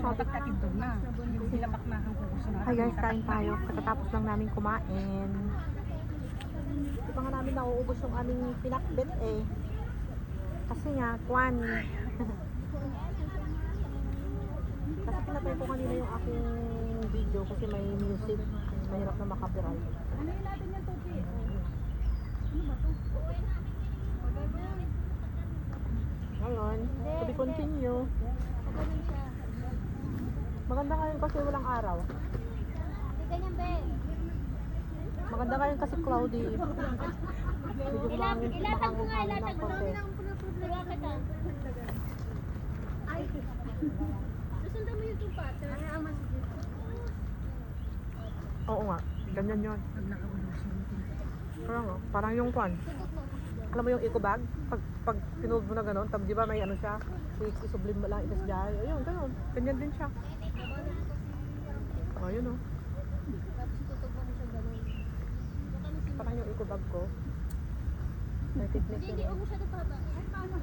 sabi ko. Katindog na. Hindi sila pakmakang kukusunod. Hi guys, kain tayo. Pagkatapos lang namin kumain. Di pa nga namin nauubos yung aming pinakbet eh. Kasi nga, kwan. Kasi pinatay ko kanina yung aking video kasi may music. Mahirap na makapiright. Ano yung natin yung tupi? Ano ba to? Ngayon, to be continue. Maganda ngayon kasi walang araw. Maganda ngayon kasi cloudy. Medyo Ilatag mo nga, mahangin ilatag ng mo. konti. Susundan mo yung pattern. Oo nga, ganyan yun. Pag nakaulog siya. Parang, parang yung kwan. Alam mo yung eco bag? Pag pinuod mo na gano'n, di ba may ano siya? Isublim mo lang, itas dyan. Ayun, gano'n. Ganyan din siya. Ayun o. Tapos tutugma mo siya gano'n. Parang yung eco bag ko. May thickness Hindi, yun. huwag mo siya dupaba. Ay, paano?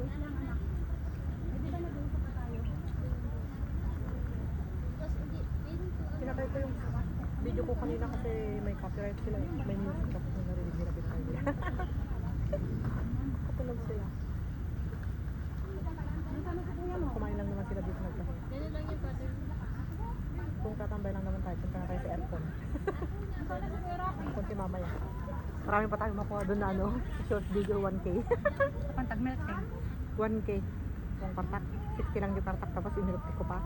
Wait lang anak. Pwede ba nag-uusap pa tayo? Tapos hindi, Pinatay ko yung video ko kanina kasi may copyright sila. May music tapos nung narinig nila pinatay nila. Katulog sila. Kumain lang naman sila dito nagkahe. Ganun lang yung pattern. Kung tatambay lang naman tayo, punta na tayo sa aircon. Kunti mamaya. Marami pa tayong makuha doon na ano, short video 1K. Pantag milk eh. 1K. Yung partak. 60 lang yung partak tapos inilot ko pa.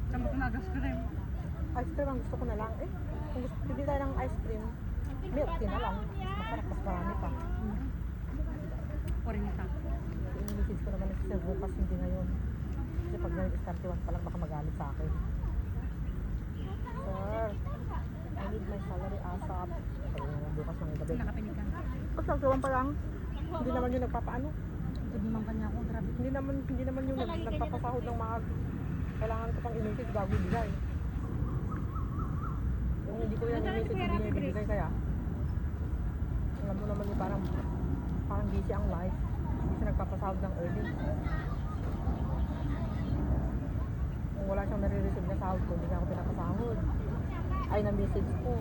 Saan mo kumagas ko rin? Ice cream ang gusto ko na lang. Eh, kung gusto pili tayo ng ice cream, milk tea na lang. Mas masarap, mas marami pa. O rin ito. I-message ko naman si Sir bukas, hindi ngayon. Kasi pag ngayon is 31 pa lang baka magalit sa akin. Sir, I need my salary ASAP. Sabi naman bukas ng gabi. Nakapinig ka. Pag 31 pa lang, hindi naman yung nagpapaano. Ito naman kanya ako. Grabe. Hindi naman yung nagpapasahod ng mga kailangan ko pang i-message bago ibigay. Kung hindi ko yan i-message, hindi niya ibibigay kaya. Alam mo naman yung parang busy ang life. Hindi siya nagpapasahod ng early. Kung wala siyang nare-receive na sahod ko, hindi niya ako pinapasahod. Ay, na-message ko.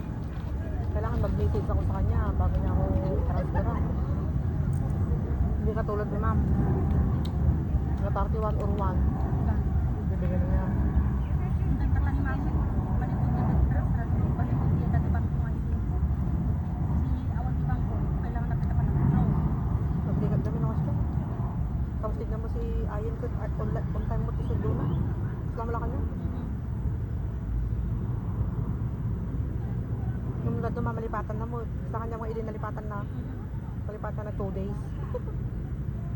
Kailangan mag-message ako sa kanya bago niya ako transfera. Hindi katulad ni ma'am. Na 31 or 1. Bibigyan niya. Hindi ka lang mami. Malikod na nag-trust. Malikod niya dati bang kumain. Si awag ibang ko. Kailangan na kita pa ng Magbigay kami ng gusto. Tapos tignan mo si Ayen ko, on time mo isundo na. Islam lang kanya. Yung doon mamalipatan na mo. Sa kanya mga ilinalipatan na. Malipatan na 2 days.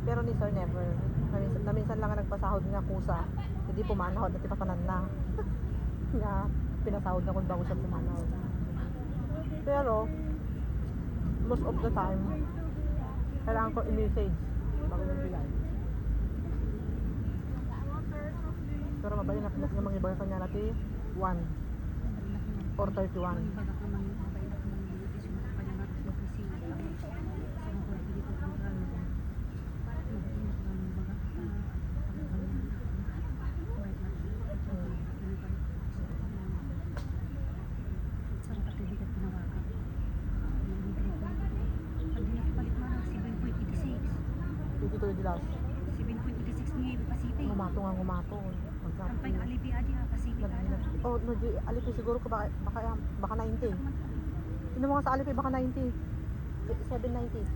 Pero ni Sir never. Naminsan lang nagpasahod nga kusa. Hindi pumanahod at ipatanan na. Nga pinasahod na kung bago siya pumanahod. Pero most of the time kailangan ko i-message bago nagbigay. Pero mabali na pinas niya mga ibang kanya natin 1 or 31. Dito di last. 7.86 ni Pacific. Ngumato. Sampay na alipi adi ha Pacific. Oh, no, di Alipi siguro ko baka 90. Sino mga sa Alipi baka 90. 790.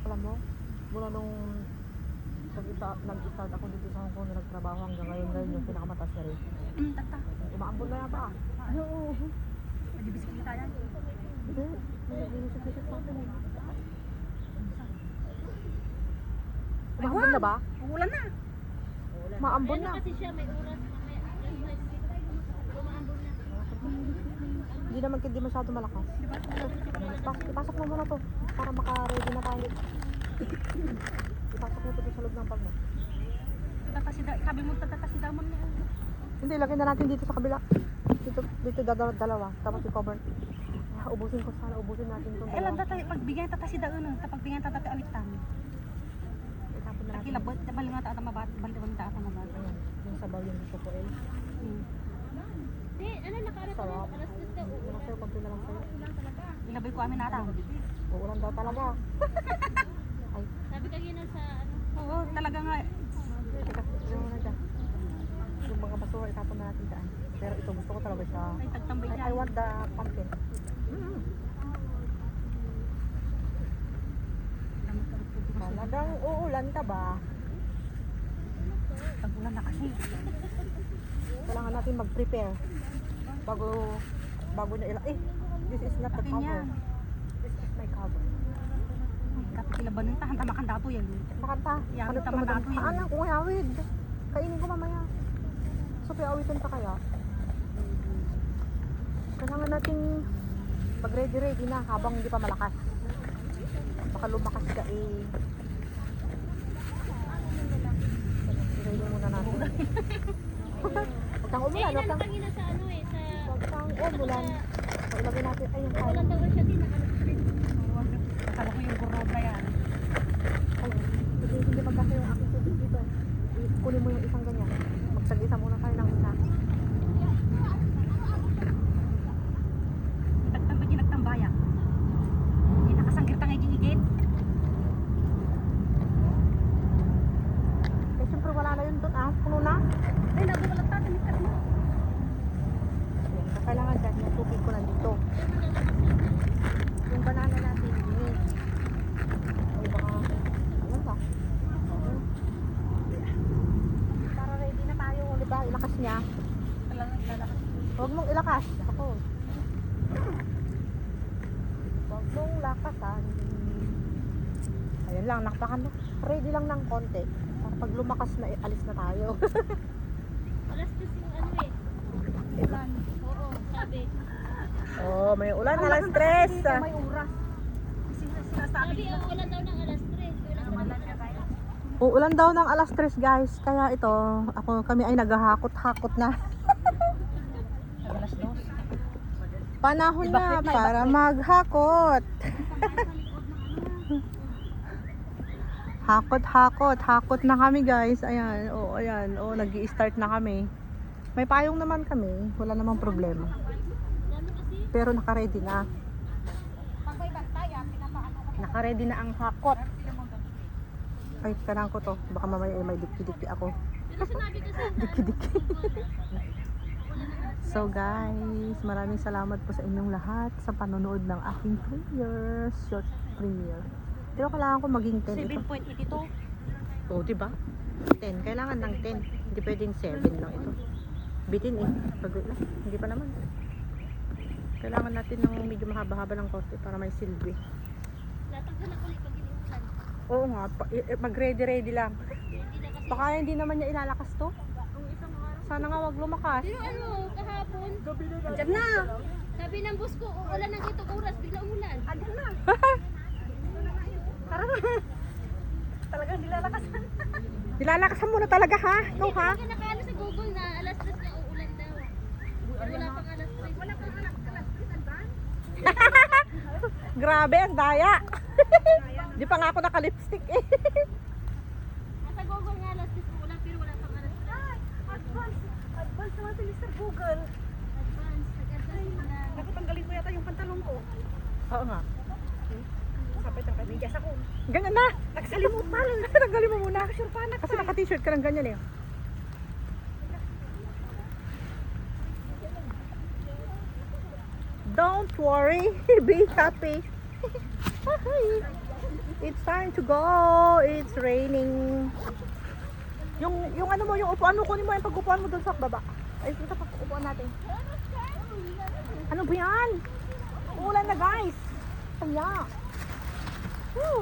Alam mo, mula nung nag-start ako dito sa Hong Kong na nagtrabaho hanggang ngayon yung pinakamataas na rin. Tata. Umaambon na yata. Oo. Pwede bisikleta yan. Hindi, nag-inisip-isip sa akin. Umaambon na ba? Ulan na. Maambon na. Kasi siya may oras. Umaambon na. Hindi naman hindi masyado malakas. Ipasok mo muna to para maka-ready na tayo. Ipasok mo to sa loob ng bag mo. Sabi mo tatatasidamon niya. Hindi, lagyan na natin dito sa kabila. Dito dalawa. Tapos i-cover. ubusin ko sana, ubusin natin itong Eh, lang tayo, pagbigyan tata si Daon, pagbigyan tata ti awit tami. Itapon na natin. Kilabot, bali nga tata mabat, bali nga tata mabat. Ayan, yung sabaw yung gusto ko eh. Di, ano, nakaarap Sarap. ako. Alas 10 daw. Wala sa'yo, konti na lang sa'yo. Ilabay ko amin nata. Uulan daw talaga. Ay, Sabi kanina sa, ano, Oo, talaga nga. teka, yung muna dyan. Yung mga basura, itapon na natin dyan. Pero ito, gusto ko talaga siya. Ay, tagtambay I dyan. want the pumpkin. Talagang uulan ka ba? Tagulan na kasi. Kailangan natin mag-prepare bago na this is not the Akin cover. yan. This is my cover. Dapat kilabanin ta, handa makandato yan. Makanta. Yan, Ano tama na ito yun. Anak, kung awid. Kainin ko mamaya. So, awitan pa kaya? Kailangan nating mag-ready na habang hindi pa malakas. Baka lumakas ka eh. I-ready muna natin. Huwag kang umulan. Huwag kang kanina sa ano eh, sa, umulan. So, ilagay natin. Ayun, ulan daw siya din, nakalas 10. Akala ko yung kurobra yan. Ay, hindi magkasa yung aking tubig dito. Kunin mo yung isang ganyan. Magsag-isa muna tayo ng isa. Tagtambay din nagtambaya. Hindi nakasanggir tangay gigit. Eh, siyempre wala na yun doon puno na. Ay, nabukalat tayo. Mikat mo. Ayan, kailangan dyan yung tubig ko nandito. Yung banana natin, ini. Ay, baka, ayan ba? Para ready na tayo, di ba? Ilakas niya. Talagang lalakas. Huwag mong ilakas. Ako. Huwag mong lakasan. Ayan lang, nakpakan na. Ready lang ng konti. Para pag lumakas na, alis na tayo. Alas 10 yung ano eh. Ulan. Oo, sabi. Oh, may ulan, alas stress. Dito may oras. Sinasabi Sabi, nila. ulan daw ng alas 3. Ulan na kaya. Uulan daw ng alas 3 guys. Kaya ito, kami ay naghahakot-hakot na. Alas 2. Panahon na para maghakot. Hakot na kami guys. Ayan, nag-i-start na kami. May payong naman kami, wala namang problema. Dami kasi. Pero naka-ready na. Pag may bantaya, pinapaano ko. Naka-ready na ang hakot. Ay, kanang ko to. Baka mamaya may dikki-dikki ako. Pero sinabi kasi na, Dikki-dikki. So guys, maraming salamat po sa inyong lahat sa panonood ng aking short premiere. Pero kailangan ko maging 10 ito. 7.82. Oo, diba? 10. Kailangan ng 10. Hindi pwedeng 7 lang ito. Bitin eh. Hindi pa naman. Kailangan natin ng medyo mahaba-haba ng korte para may silbi. lataghan ako ulit pag iniulan. Oo nga. Mag-ready lang. Hindi na kasi. Baka hindi naman niya ilalakas to. Sana nga wag lumakas. Pero ano, kahapon, Diyan na! sabi ng boss ko, uulan ng itong oras, bigla umulan. Andyan na. Tara na. Talagang nilalakasan. Nilalakasan mo na talaga ha? Ikaw ha? Hindi nakano sa Google na alas 3 na uulan daw. Pero wala pang alas 3. Wala pang alas 3. Grabe, ang daya. Di pa nga ako naka-lipstick eh. Nasa Google nga alas 3 uulan, pero wala pang alas 3. Advance naman si Mr. Google. Advance, nag-advance na. Dapat tanggalin ko yata yung pantalon ko. Oo nga. Sapit ang kamigas ako. Ganyan na. Nagsalimot pala. Tanggalin mo muna. Sure pa na. Kasi naka-t-shirt ka ng ganyan eh. Don't worry. Be happy. It's time to go. It's raining. Yung ano mo, yung upuan mo, kunin mo yung pag-upuan mo doon sa baba. Ay, ito pag-upuan natin. Ano ba yan? Uulan na guys. Kaya. Woo.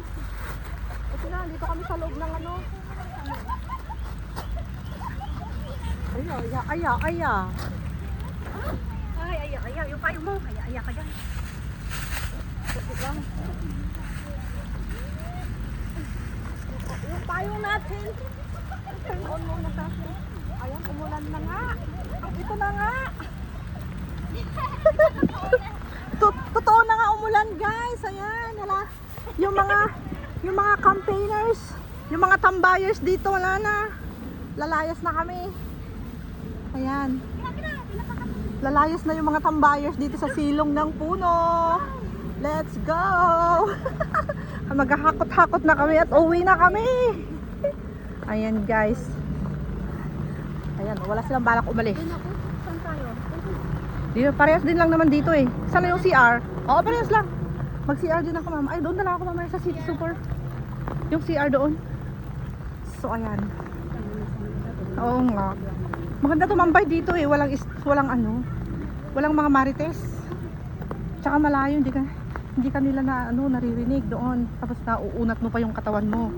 Ito na, dito kami sa loob ng ano. Aya. Ay, yung payo mo. Ay, ka dyan. Sakit lang. Yung payong natin. Turn on muna natin. Ayan, umulan na nga. Ito na nga. Totoo Ayan guys, ayan. Wala. Yung mga campaigners, yung mga tambayers dito, wala na. Lalayas na kami. Ayan. Lalayas na yung mga tambayers dito sa silong ng puno. Let's go! Maghahakot-hakot na kami at uwi na kami. Ayan guys. Ayan, wala silang balak umalis. Saan tayo? Dito, parehas din lang naman dito eh. Sana yung CR? Oo, parehas lang. Mag-CR din ako mama. Ay, doon na lang ako mamaya sa City Super. Yung CR doon. So, ayan. Oo nga. Maganda tumambay dito eh. Walang mga marites. Tsaka malayo, hindi ka nila naririnig doon. Tapos nauunat mo pa yung katawan mo.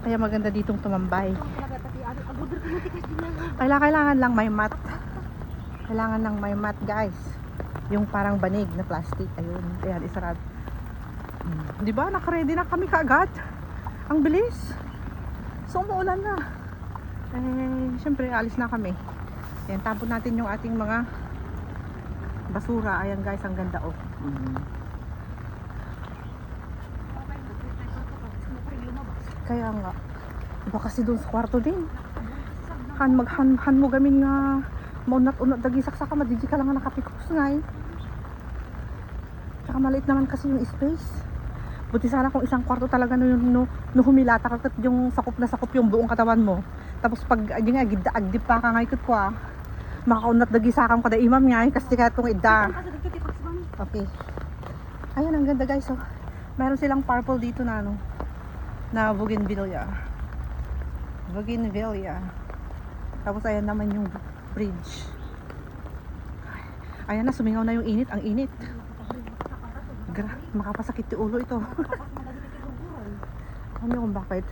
Kaya maganda ditong tumambay. Kailangan lang may mat. Kailangan lang may mat guys. Yung parang banig na plastic. Ayun, ayan, isarad. Di ba? Nakaready na kami kaagad. Ang bilis. So, umuulan na. Syempre, alis na kami. Ayan, tapon natin yung ating mga basura. Ayan guys, ang ganda oh. Kaya nga. Iba kasi doon sa kwarto din. Han mo gamin nga maunat-unat dagi saksa madigi ka lang nga nakapikos nga eh. Tsaka maliit naman kasi yung space. Buti sana kung isang kwarto talaga no humilata ka yung sakop na sakop yung buong katawan mo. Tapos pag yung agdip pa ka nga ikot ko makaunat dagi sakam kada imam nga kasi kaya itong idda. Okay. Ayun ang ganda guys oh. Meron silang purple dito na na bougainvillea. Tapos ayan naman yung bridge. Ayan na, sumingaw na yung init. Ang init. Makapasakit yung ulo ito. Ano kung bakit?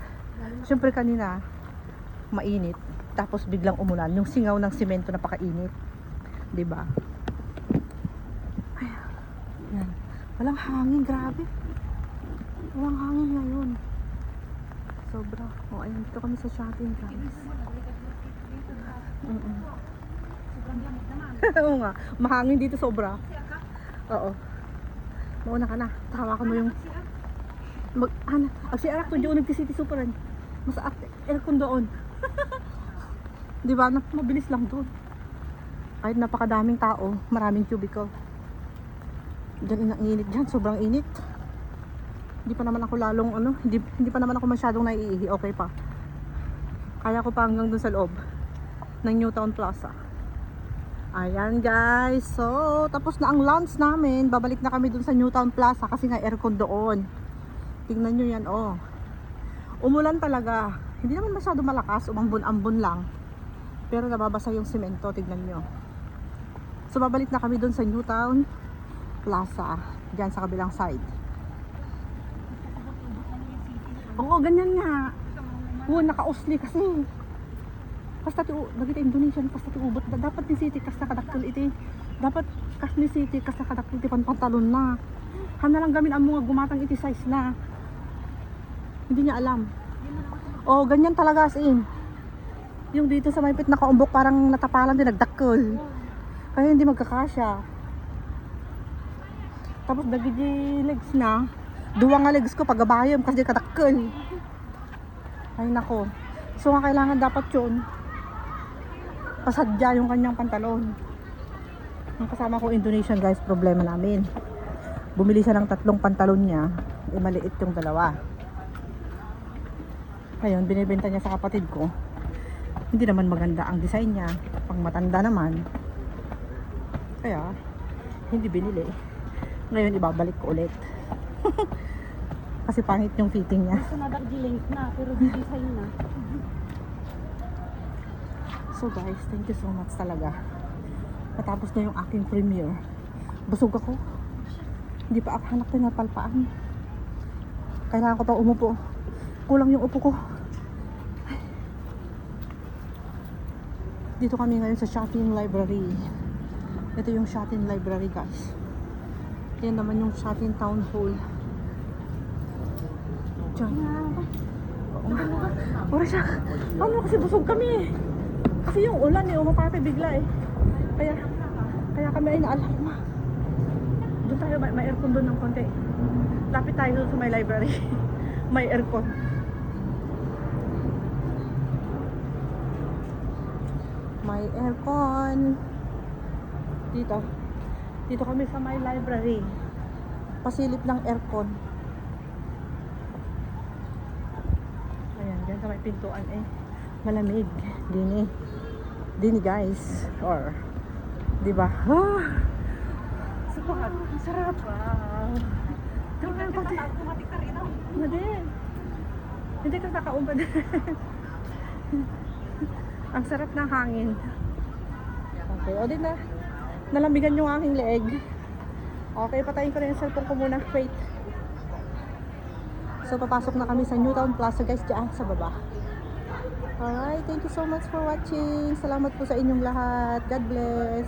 Siyempre kanina mainit. Tapos biglang umulan. Yung singaw ng simento napakainit. Diba? Ayan. Walang hangin. Grabe. Walang hangin ngayon. Sobra. O ayun, dito kami sa shopping guys. Oo nga, mahangin dito sobra. Oo. Mauna ka na. Tahawakan mo yung agsiarak to doon nagti-City Superan. Mas aircon doon. Di ba? Mabilis lang doon. Kahit napakadaming tao, maraming cubicle. Diyan init dyan, sobrang init. Hindi pa naman ako hindi pa naman ako masyadong naiihi. Okay pa. Kaya ko pa hanggang dun sa loob ng Newtown Plaza. Ayan guys. So, tapos na ang lunch namin. Babalik na kami dun sa Newtown Plaza kasi nga aircon doon. Tingnan nyo yan oh. Umulan talaga. Hindi naman masyado malakas. Umambon-ambon lang. Pero nababasa yung semento. Tingnan nyo. So, babalik na kami dun sa Newtown Plaza. Diyan sa kabilang side. Oo, ganyan nga. Oo, naka-usli kasi. Basta dagiti Indonesian, basta ubot. Dapat ni City kas nakadaktul iti. Dapat kas ni City kas nakadaktul iti pantalon na. Hana lang gamin ang mga gumatang iti size na. Hindi niya alam. Oo, ganyan talaga as in. Yung dito sa maypit na kaumbok parang natapalan din, nagdakkel. Kaya hindi magkakasya. Tapos dagiti legs na. Duwa nga legs ko pagabayom kasi kadakkel. Ay nako. So nga kailangan dapat yun pasadya yung kanyang pantalon. Yung kasama ko Indonesian guys, problema namin. Bumili siya ng 3 pantalon niya, maliit yung 2. Ngayon binibenta niya sa kapatid ko. Hindi naman maganda ang design niya, pang matanda naman. Kaya hindi binili. Ngayon ibabalik ko ulit. Kasi pangit yung fitting niya. Gusto na link na, pero hindi design na. So guys, thank you so much talaga. Natapos na yung aking premiere. Busog ako. Hindi pa ako hanap na palpaan. Kailangan ko pa umupo. Kulang yung upo ko. Dito kami ngayon sa shopping library. Ito yung shopping library guys. Yan naman yung shopping town hall. Diyan. Wala siya. Ano kasi busog kami. Kasi yung ulan umatate bigla eh. Kaya kami ay naalarma. Doon tayo, may aircon doon ng konti. Lapit tayo doon sa may library. May aircon. May aircon. Dito. Dito kami sa may library. Pasilip ng aircon. Ayan, dyan sa may pintuan eh. Malamig. Dini. Dini guys. Or, diba? Ah! Sapat. Ang sarap. Wow. Tingnan ko. Automatic ka rin. Hindi. Hindi ka kakaumpa din. Ang sarap ng hangin. Okay, o din na. Nalamigan yung aking leeg. Okay, patayin ko na yung cellphone ko muna. Wait. So, papasok na kami sa Newtown Plaza guys, dyan sa baba. Alright, thank you so much for watching. Salamat po sa inyong lahat. God bless.